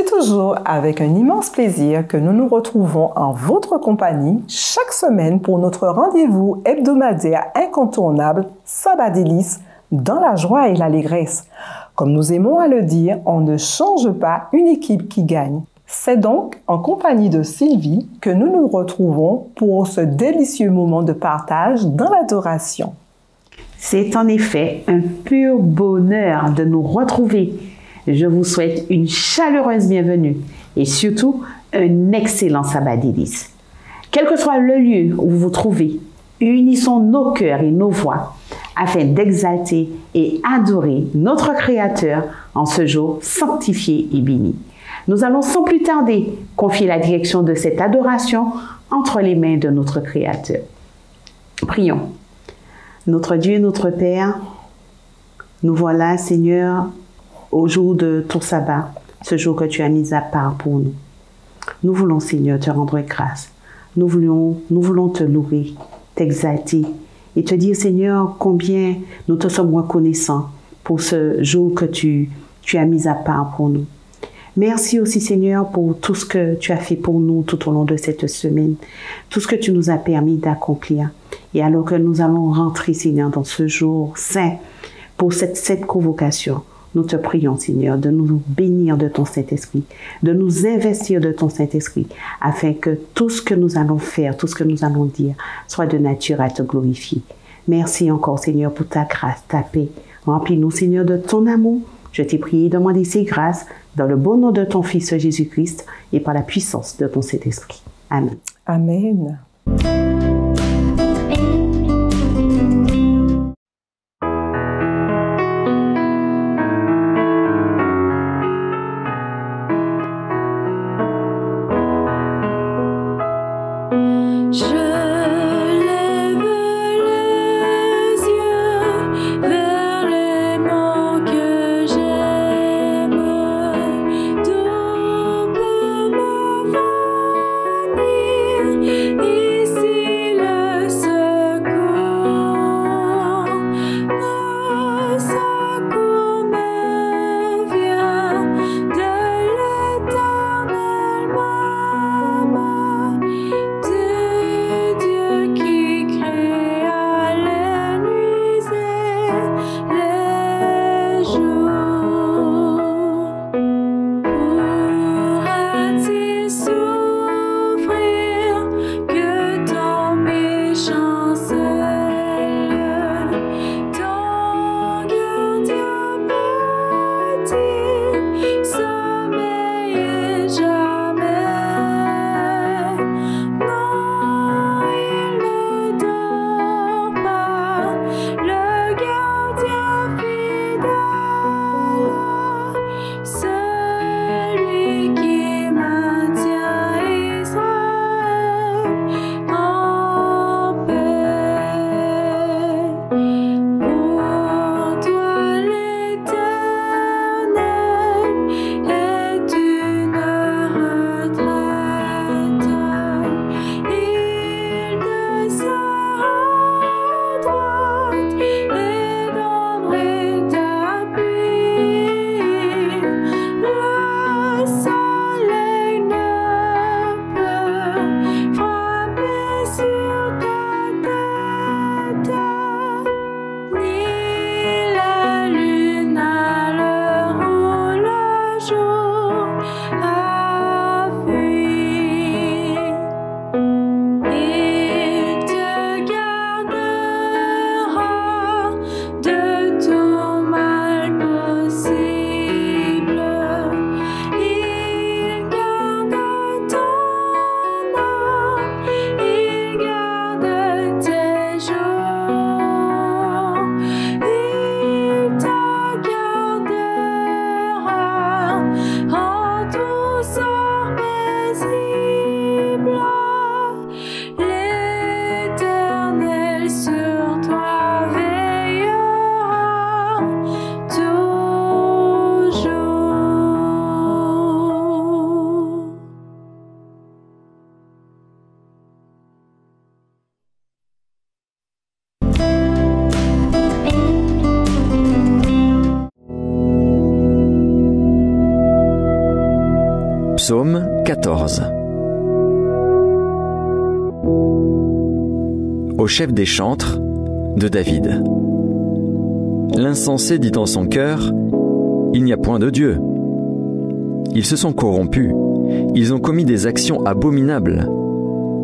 toujours avec un immense plaisir que nous nous retrouvons en votre compagnie chaque semaine pour notre rendez-vous hebdomadaire incontournable Sabbat délices dans la joie et l'allégresse. Comme nous aimons à le dire, on ne change pas une équipe qui gagne. C'est donc en compagnie de Sylvie que nous nous retrouvons pour ce délicieux moment de partage dans l'adoration. C'est en effet un pur bonheur de nous retrouver. Je vous souhaite une chaleureuse bienvenue et surtout un excellent sabbat délices. Quel que soit le lieu où vous vous trouvez, unissons nos cœurs et nos voix afin d'exalter et adorer notre Créateur en ce jour sanctifié et béni. Nous allons sans plus tarder confier la direction de cette adoration entre les mains de notre Créateur. Prions. Notre Dieu, notre Père, nous voilà, Seigneur, au jour de ton sabbat, ce jour que tu as mis à part pour nous. Nous voulons, Seigneur, te rendre grâce. Nous voulons te louer, t'exalter et te dire, Seigneur, combien nous te sommes reconnaissants pour ce jour que tu as mis à part pour nous. Merci aussi, Seigneur, pour tout ce que tu as fait pour nous tout au long de cette semaine, tout ce que tu nous as permis d'accomplir. Et alors que nous allons rentrer, Seigneur, dans ce jour saint pour cette convocation, nous te prions, Seigneur, de nous bénir de ton Saint-Esprit, de nous investir de ton Saint-Esprit, afin que tout ce que nous allons faire, tout ce que nous allons dire, soit de nature à te glorifier. Merci encore, Seigneur, pour ta grâce, ta paix. Remplis-nous, Seigneur, de ton amour. Je t'ai prié et demandé ces grâces dans le beau nom de ton Fils Jésus-Christ et par la puissance de ton Saint-Esprit. Amen. Amen. Yeah. Psaume 14. Au chef des chantres de David. L'insensé dit en son cœur, « Il n'y a point de Dieu. » Ils se sont corrompus, ils ont commis des actions abominables.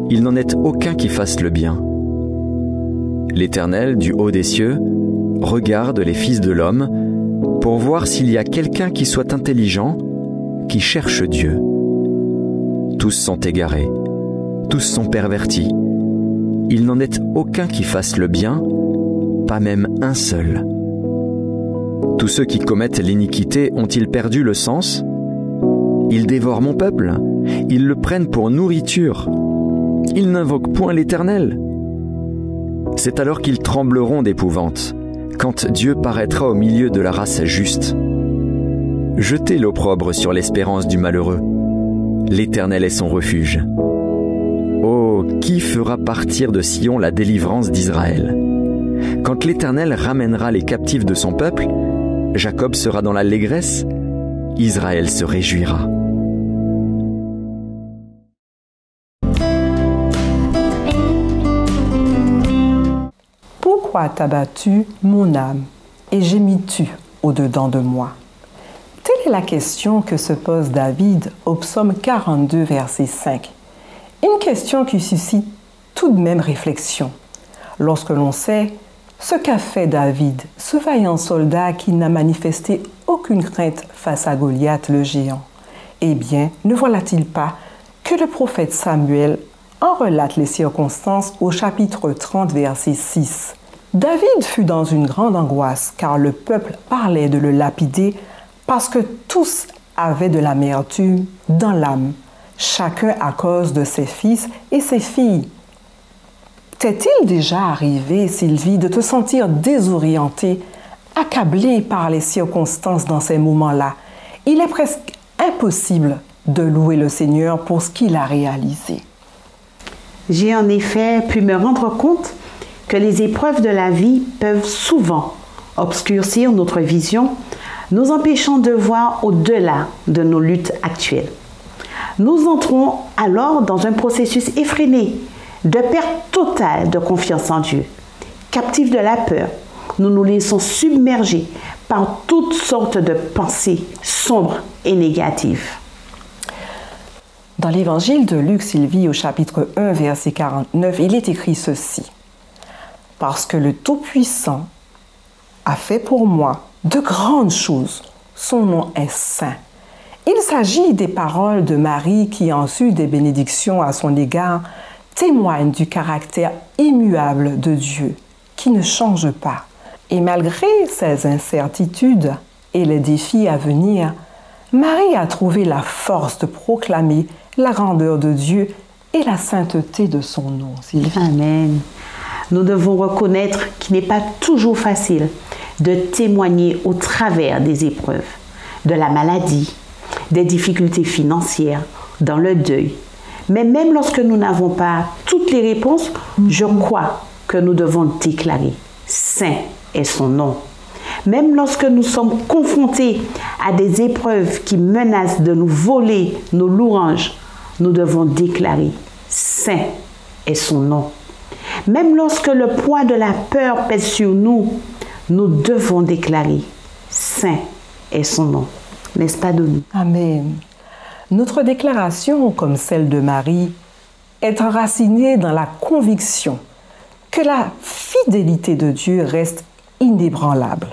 Il n'en est aucun qui fasse le bien. L'Éternel, du haut des cieux, regarde les fils de l'homme pour voir s'il y a quelqu'un qui soit intelligent, qui cherche Dieu. Tous sont égarés, tous sont pervertis. Il n'en est aucun qui fasse le bien, pas même un seul. Tous ceux qui commettent l'iniquité ont-ils perdu le sens ? Ils dévorent mon peuple, ils le prennent pour nourriture. Ils n'invoquent point l'Éternel. C'est alors qu'ils trembleront d'épouvante, quand Dieu paraîtra au milieu de la race juste. Jetez l'opprobre sur l'espérance du malheureux. L'Éternel est son refuge. Oh, qui fera partir de Sion la délivrance d'Israël ? Quand l'Éternel ramènera les captifs de son peuple, Jacob sera dans l'allégresse, Israël se réjouira. Pourquoi t'as-tu mon âme et gémis-tu au-dedans de moi? Telle est la question que se pose David au psaume 42, verset 5. Une question qui suscite tout de même réflexion. Lorsque l'on sait ce qu'a fait David, ce vaillant soldat qui n'a manifesté aucune crainte face à Goliath le géant. Eh bien, ne voilà-t-il pas que le prophète Samuel en relate les circonstances au chapitre 30, verset 6. David fut dans une grande angoisse car le peuple parlait de le lapider parce que tous avaient de l'amertume dans l'âme, chacun à cause de ses fils et ses filles. T'est-il déjà arrivé, Sylvie, de te sentir désorientée, accablée par les circonstances dans ces moments-là? Il est presque impossible de louer le Seigneur pour ce qu'il a réalisé. J'ai en effet pu me rendre compte que les épreuves de la vie peuvent souvent obscurcir notre vision, nous empêchant de voir au-delà de nos luttes actuelles. Nous entrons alors dans un processus effréné de perte totale de confiance en Dieu. Captifs de la peur, nous nous laissons submerger par toutes sortes de pensées sombres et négatives. Dans l'évangile de Luc, Sylvie, au chapitre 1, verset 49, il est écrit ceci. « Parce que le Tout-Puissant a fait pour moi de grandes choses, son nom est saint. » Il s'agit des paroles de Marie qui, en su des bénédictions à son égard, témoignent du caractère immuable de Dieu, qui ne change pas. Et malgré ces incertitudes et les défis à venir, Marie a trouvé la force de proclamer la grandeur de Dieu et la sainteté de son nom. Amen. Nous devons reconnaître qu'il n'est pas toujours facile de témoigner au travers des épreuves, de la maladie, des difficultés financières, dans le deuil. Mais même lorsque nous n'avons pas toutes les réponses, je crois que nous devons déclarer « Saint est son nom ». Même lorsque nous sommes confrontés à des épreuves qui menacent de nous voler nos louanges, nous devons déclarer « Saint est son nom ». Même lorsque le poids de la peur pèse sur nous, nous devons déclarer « Saint est son nom ». N'est-ce pas, Denis? Amen. Notre déclaration, comme celle de Marie, est enracinée dans la conviction que la fidélité de Dieu reste inébranlable.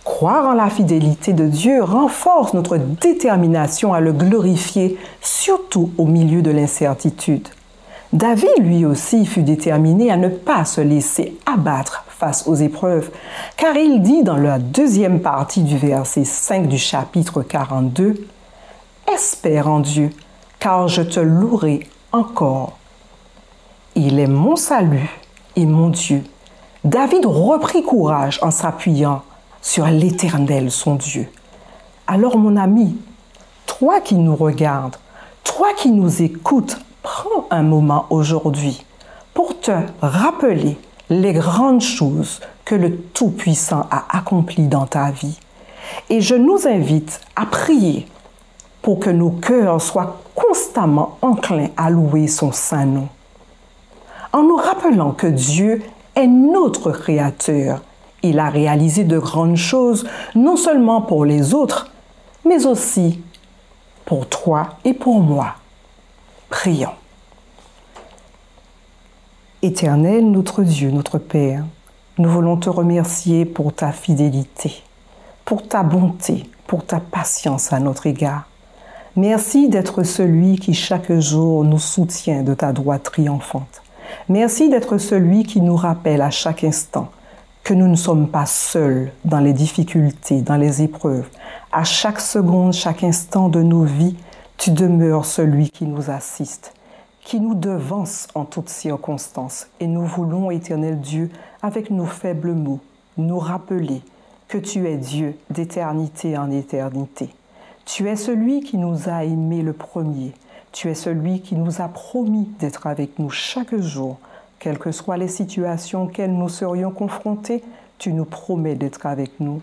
Croire en la fidélité de Dieu renforce notre détermination à le glorifier, surtout au milieu de l'incertitude. David, lui aussi, fut déterminé à ne pas se laisser abattre face aux épreuves, car il dit dans la deuxième partie du verset 5 du chapitre 42, « Espère en Dieu, car je te louerai encore. Il est mon salut et mon Dieu. » David reprit courage en s'appuyant sur l'Éternel, son Dieu. Alors, mon ami, toi qui nous regardes, toi qui nous écoutes, prends un moment aujourd'hui pour te rappeler les grandes choses que le Tout-Puissant a accomplies dans ta vie. Et je nous invite à prier pour que nos cœurs soient constamment enclin à louer son saint nom. En nous rappelant que Dieu est notre Créateur, il a réalisé de grandes choses, non seulement pour les autres, mais aussi pour toi et pour moi. Prions. Éternel, notre Dieu, notre Père, nous voulons te remercier pour ta fidélité, pour ta bonté, pour ta patience à notre égard. Merci d'être celui qui chaque jour nous soutient de ta droite triomphante. Merci d'être celui qui nous rappelle à chaque instant que nous ne sommes pas seuls dans les difficultés, dans les épreuves. À chaque seconde, chaque instant de nos vies, tu demeures celui qui nous assiste, qui nous devance en toutes circonstances. Et nous voulons, éternel Dieu, avec nos faibles mots, nous rappeler que tu es Dieu d'éternité en éternité. Tu es celui qui nous a aimés le premier. Tu es celui qui nous a promis d'être avec nous chaque jour. Quelles que soient les situations auxquelles nous serions confrontés, tu nous promets d'être avec nous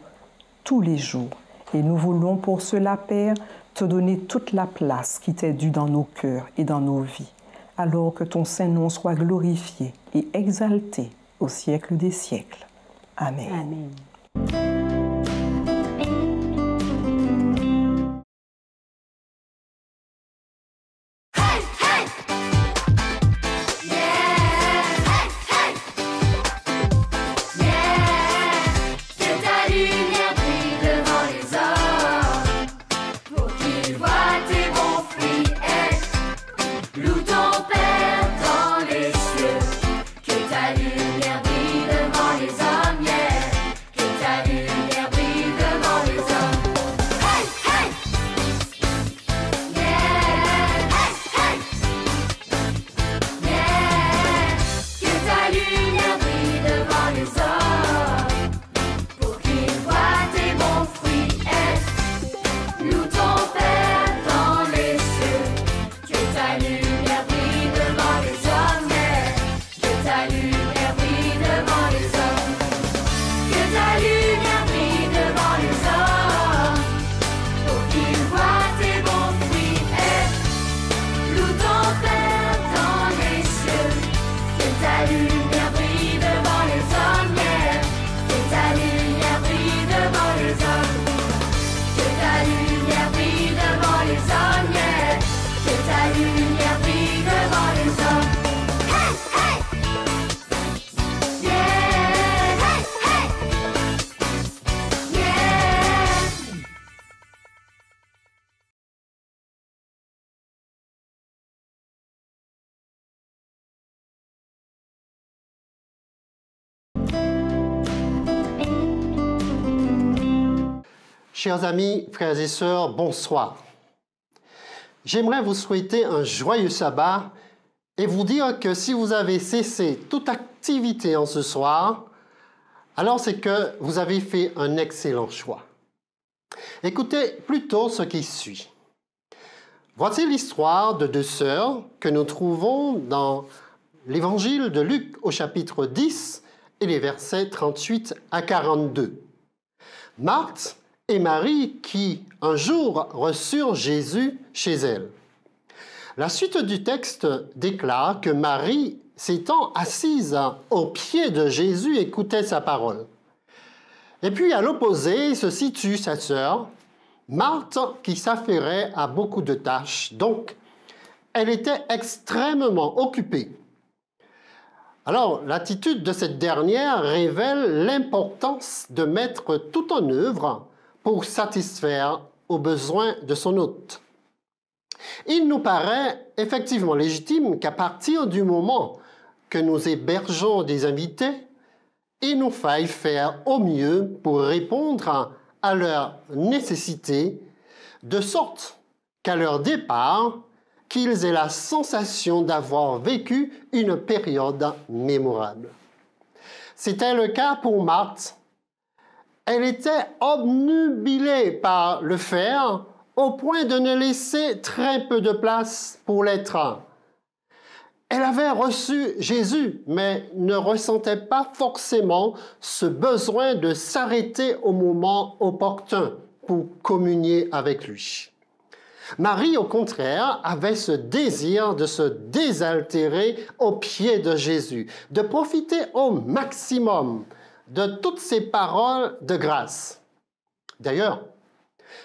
tous les jours. Et nous voulons pour cela, Père, te donner toute la place qui t'est due dans nos cœurs et dans nos vies. Alors que ton Saint-Nom soit glorifié et exalté au siècle des siècles. Amen. Amen. Chers amis, frères et sœurs, bonsoir. J'aimerais vous souhaiter un joyeux sabbat et vous dire que si vous avez cessé toute activité en ce soir, alors c'est que vous avez fait un excellent choix. Écoutez plutôt ce qui suit. Voici l'histoire de deux sœurs que nous trouvons dans l'évangile de Luc au chapitre 10 et les versets 38 à 42. Marthe et Marie qui, un jour, reçurent Jésus chez elles. La suite du texte déclare que Marie, s'étant assise aux pieds de Jésus, écoutait sa parole. Et puis, à l'opposé, se situe sa sœur, Marthe, qui s'affairait à beaucoup de tâches. Donc, elle était extrêmement occupée. Alors, l'attitude de cette dernière révèle l'importance de mettre tout en œuvre pour satisfaire aux besoins de son hôte. Il nous paraît effectivement légitime qu'à partir du moment que nous hébergeons des invités, il nous faille faire au mieux pour répondre à leurs nécessités, de sorte qu'à leur départ, qu'ils aient la sensation d'avoir vécu une période mémorable. C'était le cas pour Marthe. Elle était obnubilée par le faire au point de ne laisser très peu de place pour l'être. Elle avait reçu Jésus, mais ne ressentait pas forcément ce besoin de s'arrêter au moment opportun pour communier avec lui. Marie, au contraire, avait ce désir de se désaltérer aux pieds de Jésus, de profiter au maximum de toutes ces paroles de grâce. D'ailleurs,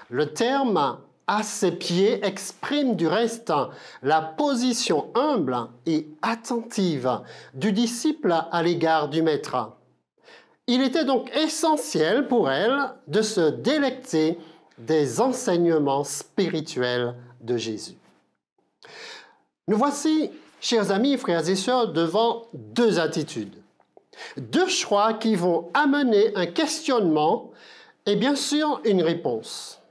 le terme « à ses pieds » exprime du reste la position humble et attentive du disciple à l'égard du Maître. Il était donc essentiel pour elle de se délecter des enseignements spirituels de Jésus. Nous voici, chers amis, frères et sœurs, devant deux attitudes, deux choix qui vont amener un questionnement et bien sûr une réponse.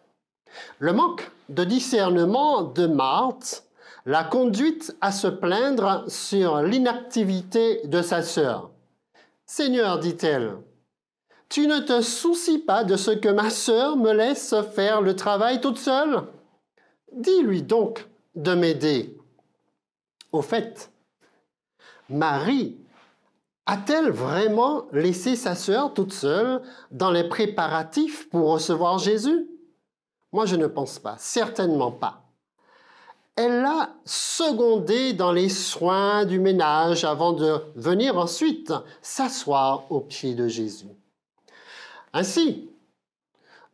Le manque de discernement de Marthe l'a conduite à se plaindre sur l'inactivité de sa sœur. « Seigneur, dit-elle, tu ne te soucies pas de ce que ma sœur me laisse faire le travail toute seule? Dis-lui donc de m'aider. » Au fait, Marie a-t-elle vraiment laissé sa sœur toute seule dans les préparatifs pour recevoir Jésus? Moi, je ne pense pas, certainement pas. Elle l'a secondé dans les soins du ménage avant de venir ensuite s'asseoir aux pieds de Jésus. Ainsi,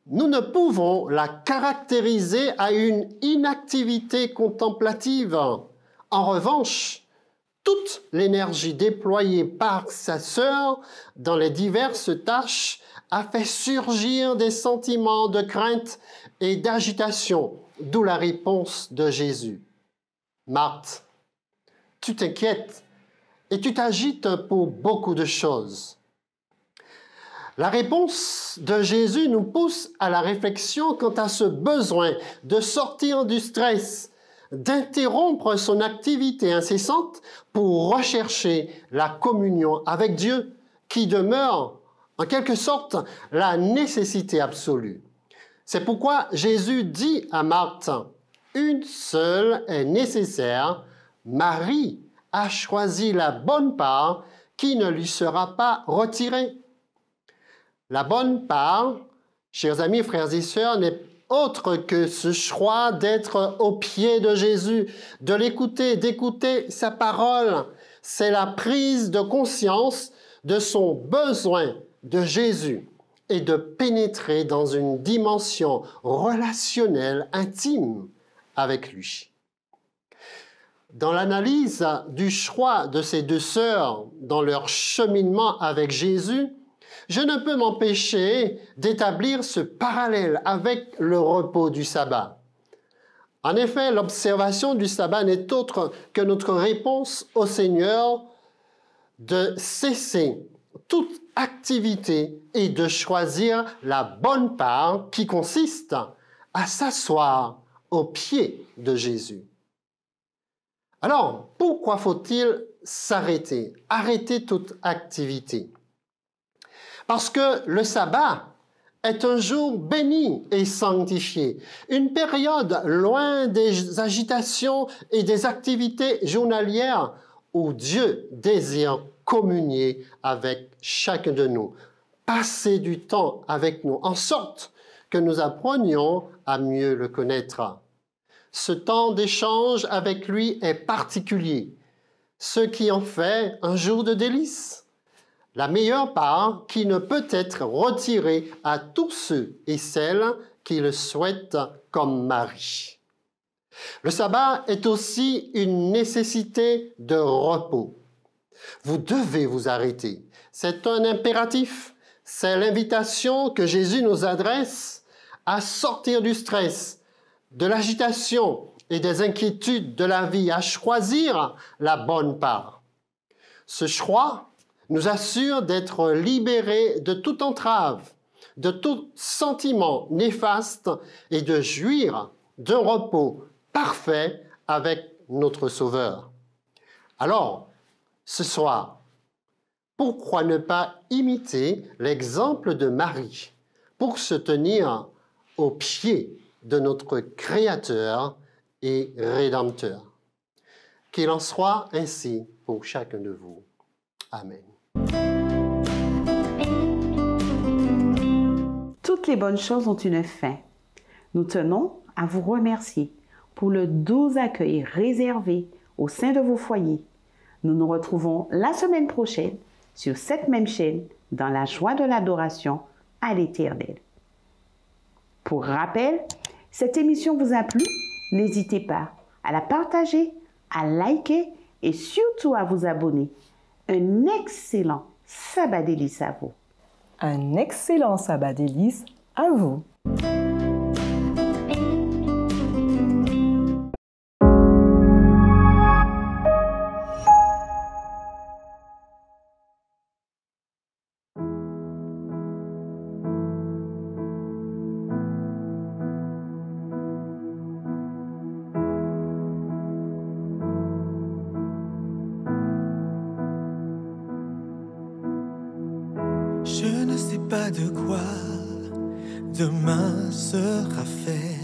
nous ne pouvons la caractériser à une inactivité contemplative. En revanche, toute l'énergie déployée par sa sœur dans les diverses tâches a fait surgir des sentiments de crainte et d'agitation, d'où la réponse de Jésus. « Marthe, tu t'inquiètes et tu t'agites pour beaucoup de choses. » La réponse de Jésus nous pousse à la réflexion quant à ce besoin de sortir du stress, d'interrompre son activité incessante pour rechercher la communion avec Dieu, qui demeure en quelque sorte la nécessité absolue. C'est pourquoi Jésus dit à Marthe, « Une seule est nécessaire, Marie a choisi la bonne part qui ne lui sera pas retirée. » La bonne part, chers amis, frères et sœurs, n'est autre que ce choix d'être aux pieds de Jésus, de l'écouter, d'écouter sa parole. C'est la prise de conscience de son besoin de Jésus et de pénétrer dans une dimension relationnelle intime avec lui. Dans l'analyse du choix de ces deux sœurs dans leur cheminement avec Jésus, je ne peux m'empêcher d'établir ce parallèle avec le repos du sabbat. En effet, l'observation du sabbat n'est autre que notre réponse au Seigneur de cesser toute activité et de choisir la bonne part qui consiste à s'asseoir aux pieds de Jésus. Alors, pourquoi faut-il s'arrêter, arrêter toute activité? Parce que le sabbat est un jour béni et sanctifié, une période loin des agitations et des activités journalières où Dieu désire communier avec chacun de nous, passer du temps avec nous, en sorte que nous apprenions à mieux le connaître. Ce temps d'échange avec lui est particulier, ce qui en fait un jour de délice. La meilleure part qui ne peut être retirée à tous ceux et celles qui le souhaitent comme Marie. Le sabbat est aussi une nécessité de repos. Vous devez vous arrêter. C'est un impératif. C'est l'invitation que Jésus nous adresse à sortir du stress, de l'agitation et des inquiétudes de la vie, à choisir la bonne part. Ce choix nous assure d'être libérés de toute entrave, de tout sentiment néfaste et de jouir d'un repos parfait avec notre Sauveur. Alors, ce soir, pourquoi ne pas imiter l'exemple de Marie pour se tenir aux pieds de notre Créateur et Rédempteur? Qu'il en soit ainsi pour chacun de vous. Amen. Toutes les bonnes choses ont une fin. Nous tenons à vous remercier pour le doux accueil réservé au sein de vos foyers. Nous nous retrouvons la semaine prochaine sur cette même chaîne dans la joie de l'adoration à l'Éternel. Pour rappel, cette émission vous a plu? N'hésitez pas à la partager, à liker et surtout à vous abonner. Un excellent sabbat délice à vous. Un excellent sabbat délice à vous. Je ne sais pas de quoi demain sera fait,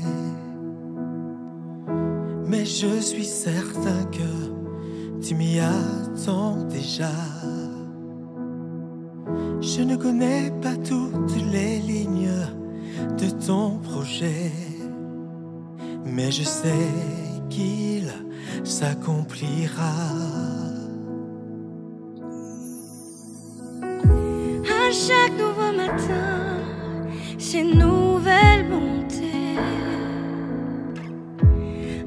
mais je suis certain que tu m'y attends déjà. Je ne connais pas toutes les lignes de ton projet, mais je sais qu'il s'accomplira. À chaque nouveau matin, c'est une nouvelle bonté.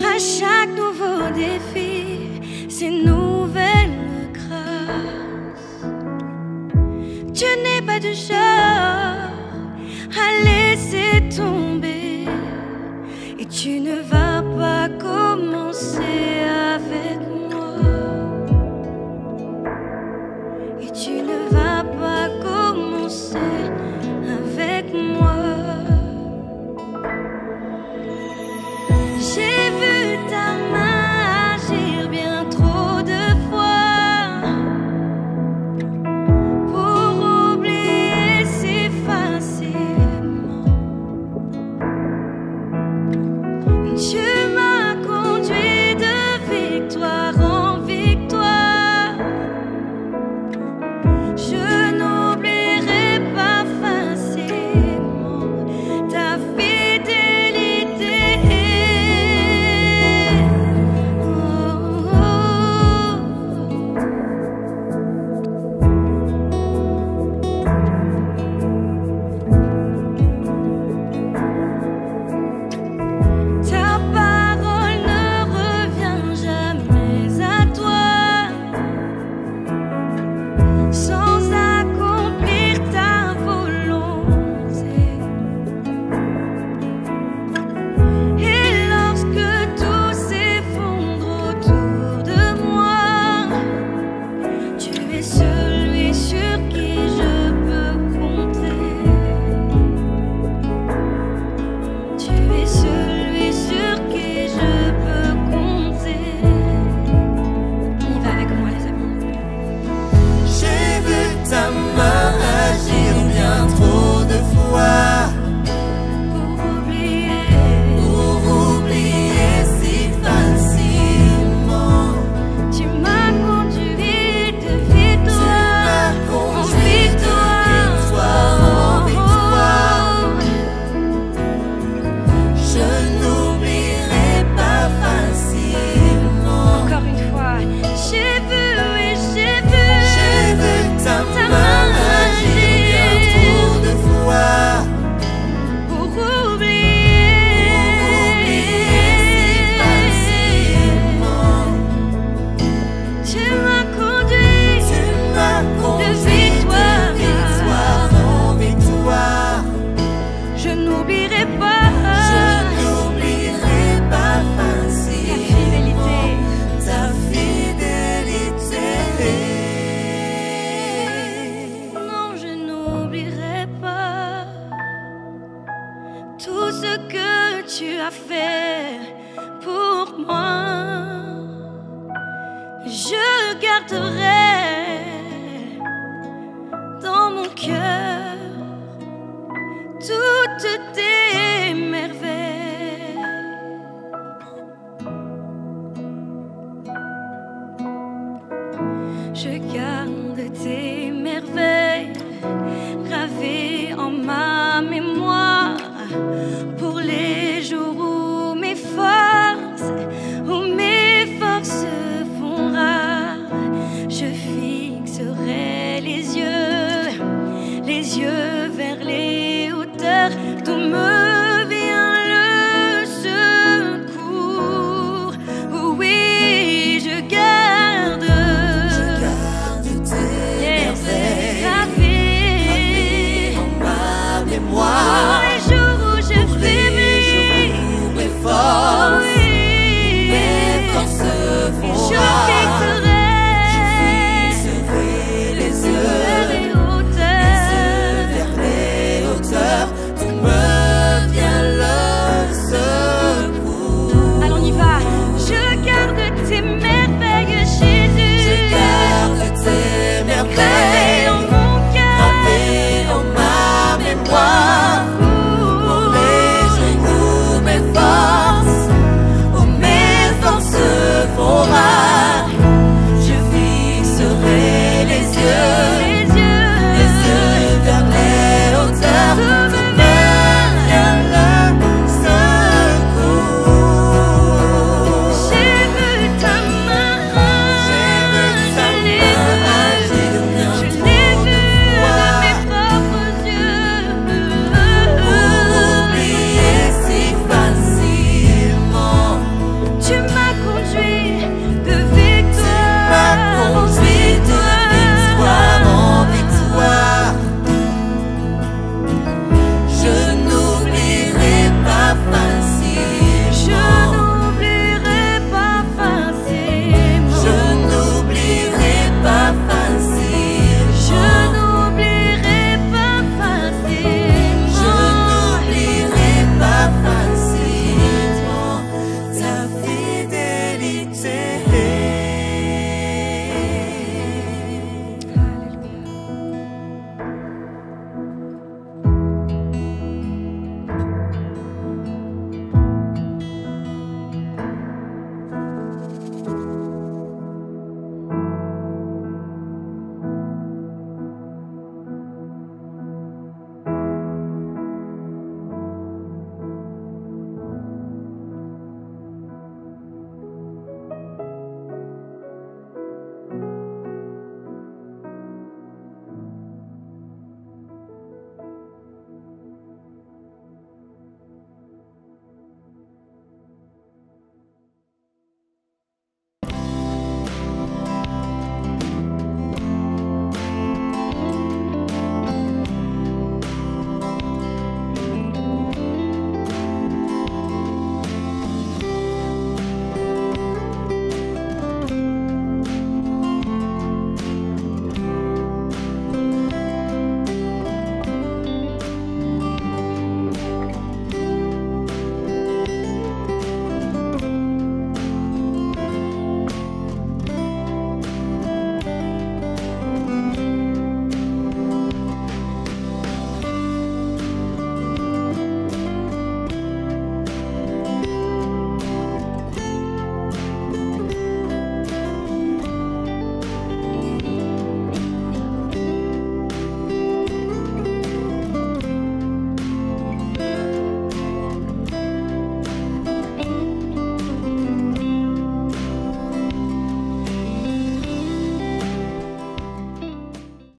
À chaque nouveau défi, c'est une nouvelle grâce. Tu n'es pas du genre à laisser tomber, et tu ne vas pas commencer avec moi. Et tu ne vas pas commencer avec moi. J'ai vu ta main agir bien trop de fois pour oublier si facilement. Tu m'as conduit de victoire en victoire. Je n'oublierai pas facilement ta fidélité. Oh, oh, Ta parole ne revient jamais à toi sans accomplir ta volonté. Et lorsque tout s'effondre autour de moi, tu es celui sur qui je peux compter. Tu es celui sur qui je peux compter. On y va avec moi, les amis. J'ai vu ta main agir bien trop de fois Pour oublier si facilement. Tu m'as conduit de victoire en victoire. Je n'oublierai pas facilement. Encore une fois, j'ai vu et j'ai vu. J'ai vu ta Ta main main agir bien trop de fois pour pour oublier si facilement. Tu m'as conduit Tu m'as conduit de victoire. en victoire. Je n'oublierai pas Je n'oublierai pas ta facilement fidélité. ta fidélité. Non, je n'oublierai pas tout ce que tu as fait pour moi. Je garderai dans mon cœur toutes tes merveilles. Je garde tes merveilles gravées en ma mémoire pour les jours où mes forces tout me